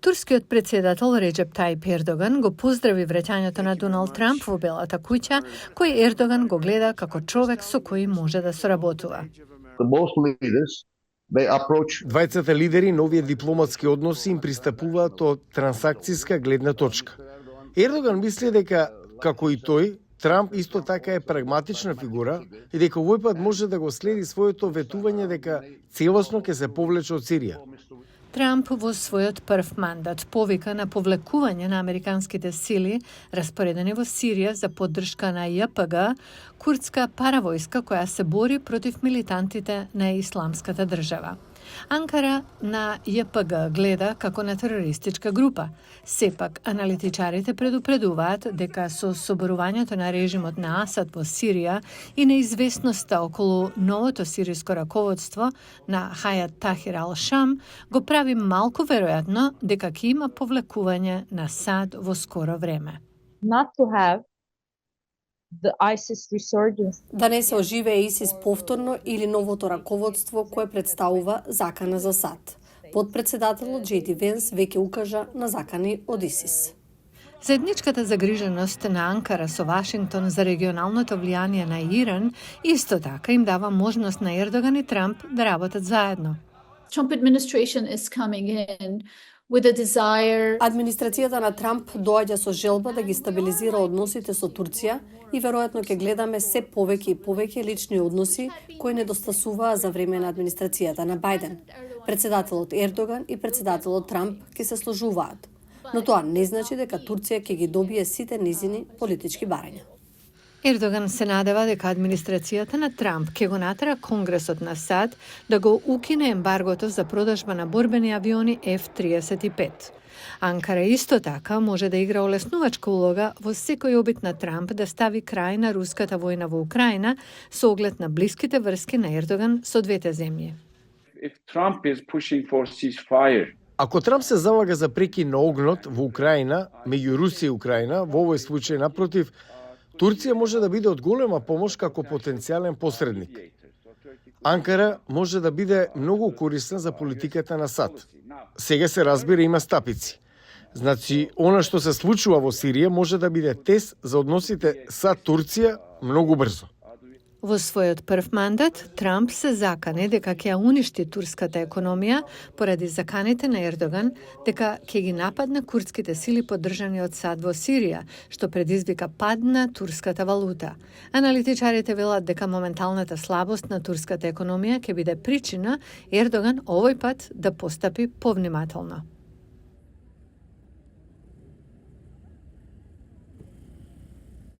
Турскиот председател Реджеп Тајип Ердоган го поздрави враќањето на Доналд Трамп во Белата куќа, кој Ердоган го гледа како човек со кој може да соработува. Двајцата лидери на овие дипломатски односи им пристапуваат од трансакцијска гледна точка. Ердоган мисли дека, како и тој, Трамп исто така е прагматична фигура и дека овој пат може да го следи своето ветување дека целосно ќе се повлече од Сирија. Трамп во својот прв мандат повика на повлекување на американските сили распоредени во Сирија за поддршка на ЈПГ, курдска паравојска која се бори против милитантите на Исламската држава. Анкара на ЈПГ гледа како на терористичка група. Сепак, аналитичарите предупредуваат дека со соборувањето на режимот на Асад во Сирија и неизвестноста околу новото сириско раководство на Хајат Тахир ал-Шам го прави малку веројатно дека ќе има повлекување на САД во скоро време. Да не се оживее ИСИС повторно или новото раководство кое представува закана за САД. Подпредседателот Джејди Венс веќе укажа на закани од ИСИС. Заедничката загриженост на Анкара со Вашингтон за регионалното влијание на Иран исто така им дава можност на Ердоган и Трамп да работат заедно. Администрацијата на Трамп доаѓа со желба да ги стабилизира односите со Турција и веројатно ќе гледаме се повеќе и повеќе лични односи кои недостасуваа за време на администрацијата на Бајден. Председателот Ердоган и председателот Трамп ќе се сложуваат, но тоа не значи дека Турција ќе ги добие сите низини политички барања. Ердоган се надева дека администрацијата на Трамп ќе го натера Конгресот на САД да го укине ембаргото за продажба на борбени авиони F-35. Анкара исто така може да игра олеснувачка улога во секој обид на Трамп да стави крај на руската војна во Украина со оглед на блиските врски на Ердоган со двете земји. Ако Трамп се залага за прекин на огнот во Украина, меѓу Русија и Украина, во овој случај напротив, Турција може да биде од голема помош како потенцијален посредник. Анкара може да биде многу корисна за политиката на САД. Сега се разбира има стапици. Значи, она што се случува во Сирија може да биде тест за односите САД-Турција многу брзо. Во својот прв мандат, Трамп се закане дека ќе ја уништи турската економија поради заканите на Ердоган дека ќе ги нападне курдските сили поддржани од САД во Сирија, што предизвика пад на турската валута. Аналитичарите велат дека моменталната слабост на турската економија ќе биде причина Ердоган овој пат да постапи повнимателно.